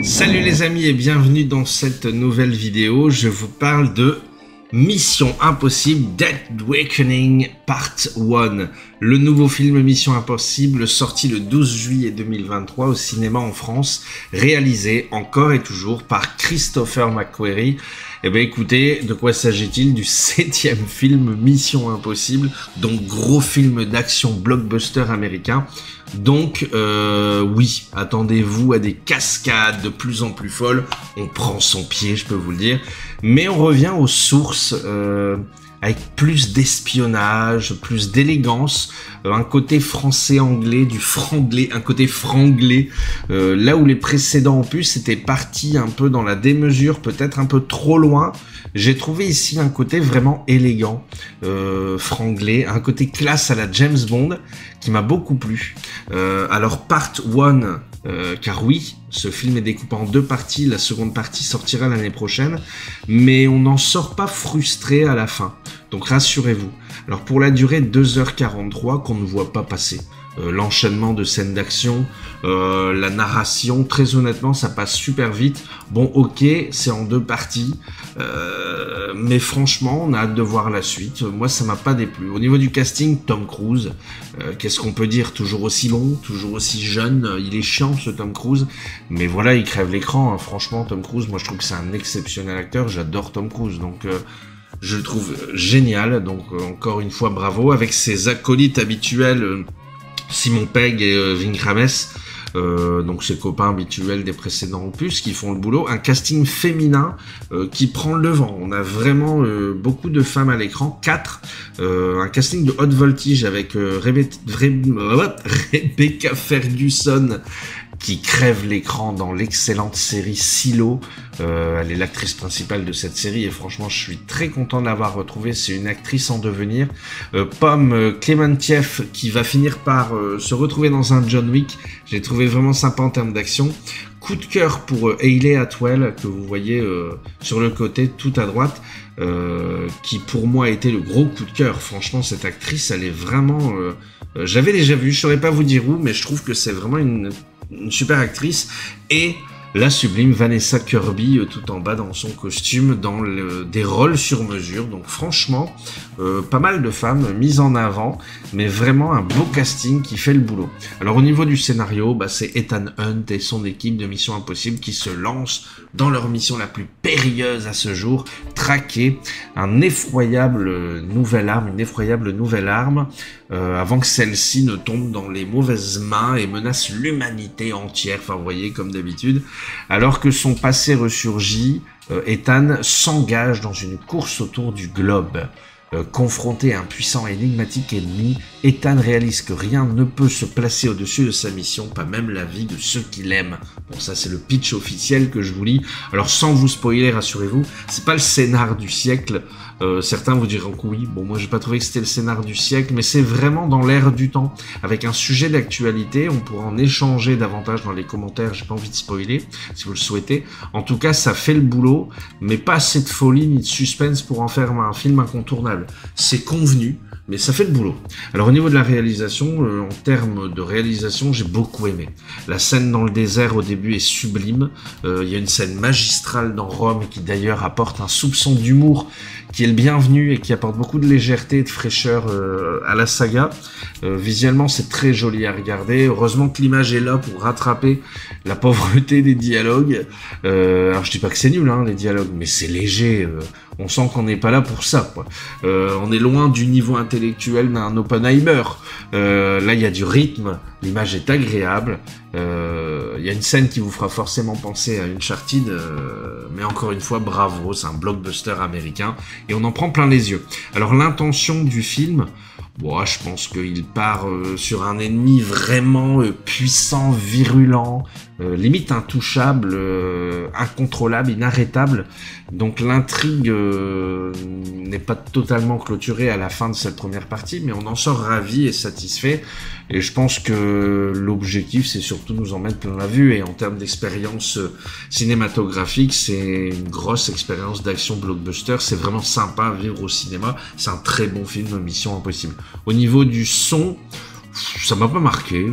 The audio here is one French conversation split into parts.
Salut les amis et bienvenue dans cette nouvelle vidéo. Je vous parle de Mission Impossible Dead Reckoning Part 1. Le nouveau film Mission Impossible sorti le 12 juillet 2023 au cinéma en France, réalisé encore et toujours par Christopher McQuarrie. Eh bien écoutez, de quoi s'agit-il? Du 7e film Mission Impossible, donc gros film d'action blockbuster américain. Donc oui, attendez-vous à des cascades de plus en plus folles, on prend son pied, je peux vous le dire, mais on revient aux sources avec plus d'espionnage, plus d'élégance, un côté français-anglais, du franglais, un côté franglais, là où les précédents opus étaient partis un peu dans la démesure, peut-être un peu trop loin. J'ai trouvé ici un côté vraiment élégant, franglais, un côté classe à la James Bond qui m'a beaucoup plu. Alors Part 1, car oui, ce film est découpé en deux parties, la seconde partie sortira l'année prochaine, mais on n'en sort pas frustré à la fin, donc rassurez-vous. Alors pour la durée 2h43 qu'on ne voit pas passer, l'enchaînement de scènes d'action, la narration, très honnêtement ça passe super vite. Bon ok, c'est en deux parties, mais franchement on a hâte de voir la suite. Moi ça m'a pas déplu. Au niveau du casting, Tom Cruise, qu'est-ce qu'on peut dire? Toujours aussi long, toujours aussi jeune, il est chiant ce Tom Cruise, mais voilà, il crève l'écran, hein. Franchement Tom Cruise, moi je trouve que c'est un exceptionnel acteur, j'adore Tom Cruise, donc je le trouve génial, donc encore une fois bravo, avec ses acolytes habituels, Simon Pegg et Ving Rhames, donc ses copains habituels des précédents opus qui font le boulot, un casting féminin qui prend le devant. On a vraiment beaucoup de femmes à l'écran, 4, un casting de haute voltige avec Rebecca Ferguson qui crève l'écran dans l'excellente série Silo. Elle est l'actrice principale de cette série et franchement je suis très content de l'avoir retrouvée, c'est une actrice en devenir. Pomme Clémentieff qui va finir par se retrouver dans un John Wick, j'ai trouvé vraiment sympa en termes d'action. Coup de cœur pour Hayley Atwell que vous voyez sur le côté tout à droite, qui pour moi a été le gros coup de cœur. Franchement cette actrice elle est vraiment... j'avais déjà vu, je saurais pas vous dire où, mais je trouve que c'est vraiment une super actrice. Et la sublime Vanessa Kirby tout en bas dans son costume, dans des rôles sur mesure. Donc franchement, pas mal de femmes mises en avant, mais vraiment un beau casting qui fait le boulot. Alors au niveau du scénario, c'est Ethan Hunt et son équipe de Mission Impossible qui se lancent dans leur mission la plus périlleuse à ce jour, traquer une effroyable nouvelle arme, avant que celle-ci ne tombe dans les mauvaises mains et menace l'humanité entière, enfin vous voyez comme d'habitude. Alors que son passé ressurgit, Ethan s'engage dans une course autour du globe. Confronté à un puissant et énigmatique ennemi, Ethan réalise que rien ne peut se placer au-dessus de sa mission, pas même la vie de ceux qu'il aime. Bon, ça c'est le pitch officiel que je vous lis. Alors sans vous spoiler, rassurez-vous, c'est pas le scénar du siècle. Certains vous diront que oui, bon moi j'ai pas trouvé que c'était le scénar du siècle, mais c'est vraiment dans l'air du temps, avec un sujet d'actualité. On pourra en échanger davantage dans les commentaires, j'ai pas envie de spoiler, si vous le souhaitez. En tout cas ça fait le boulot, mais pas assez de folie ni de suspense pour en faire un film incontournable. C'est convenu, mais ça fait le boulot. Alors au niveau de la réalisation, en termes de réalisation, j'ai beaucoup aimé. La scène dans le désert au début est sublime. Il y a une scène magistrale dans Rome qui d'ailleurs apporte un soupçon d'humour qui est le bienvenu et qui apporte beaucoup de légèreté et de fraîcheur à la saga. Visuellement, c'est très joli à regarder. Heureusement que l'image est là pour rattraper la pauvreté des dialogues. Alors je dis pas que c'est nul, hein, les dialogues, mais c'est léger. On sent qu'on n'est pas là pour ça, quoi. On est loin du niveau intellectuel d'un Oppenheimer. Là, il y a du rythme, l'image est agréable. Il y a une scène qui vous fera forcément penser à Uncharted, mais encore une fois, bravo, c'est un blockbuster américain et on en prend plein les yeux. Alors l'intention du film, bon, je pense qu'il part sur un ennemi vraiment puissant, virulent, limite intouchable, incontrôlable, inarrêtable. Donc l'intrigue n'est pas totalement clôturée à la fin de cette première partie, mais on en sort ravi et satisfait. Et je pense que l'objectif, c'est surtout nous en mettre plein la vue. Et en termes d'expérience cinématographique, c'est une grosse expérience d'action blockbuster. C'est vraiment sympa à vivre au cinéma. C'est un très bon film, Mission Impossible. Au niveau du son, Ça m'a pas marqué,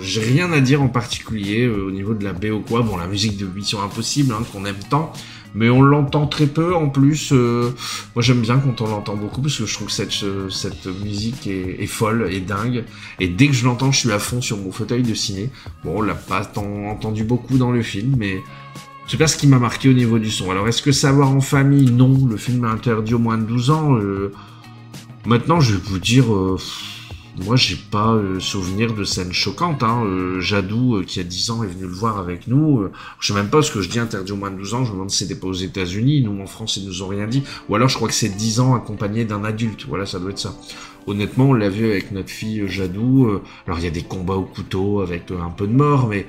j'ai rien à dire en particulier au niveau de la BO quoi. Bon, la musique de Mission Impossible, hein, qu'on aime tant, mais on l'entend très peu en plus. Moi j'aime bien quand on l'entend beaucoup parce que je trouve que cette musique est folle et dingue. Et dès que je l'entends, je suis à fond sur mon fauteuil de ciné. Bon, on l'a pas entendu beaucoup dans le film, mais c'est pas ce qui m'a marqué au niveau du son. Alors est-ce que ça va en famille? Non, le film est interdit aux moins de 12 ans. Maintenant, je vais vous dire... moi, j'ai pas souvenir de scènes choquantes. Hein. Jadou, qui a 10 ans, est venu le voir avec nous. Je sais même pas ce que je dis interdit aux moins de 12 ans. Je me demande si c'était pas aux États-Unis. Nous, en France, ils nous ont rien dit. Ou alors, je crois que c'est 10 ans accompagné d'un adulte. Voilà, ça doit être ça. Honnêtement, on l'a vu avec notre fille Jadou. Alors, il y a des combats au couteau avec un peu de mort, mais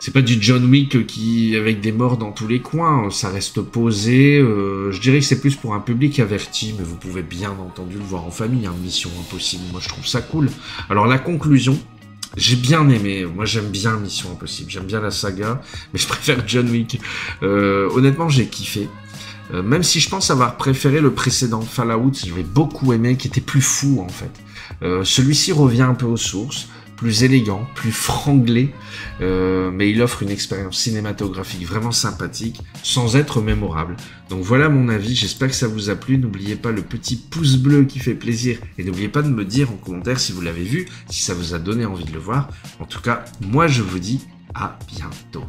c'est pas du John Wick qui avec des morts dans tous les coins, ça reste posé. Je dirais que c'est plus pour un public averti, mais vous pouvez bien entendu le voir en famille, hein, Mission Impossible. Moi, je trouve ça cool. Alors la conclusion, j'ai bien aimé. Moi, j'aime bien Mission Impossible, j'aime bien la saga, mais je préfère John Wick. Honnêtement, j'ai kiffé. Même si je pense avoir préféré le précédent Fallout, j'avais beaucoup aimé, qui était plus fou en fait. Celui-ci revient un peu aux sources, plus élégant, plus franglais, mais il offre une expérience cinématographique vraiment sympathique, sans être mémorable. Donc voilà mon avis, j'espère que ça vous a plu, n'oubliez pas le petit pouce bleu qui fait plaisir, et n'oubliez pas de me dire en commentaire si vous l'avez vu, si ça vous a donné envie de le voir. En tout cas, moi je vous dis à bientôt.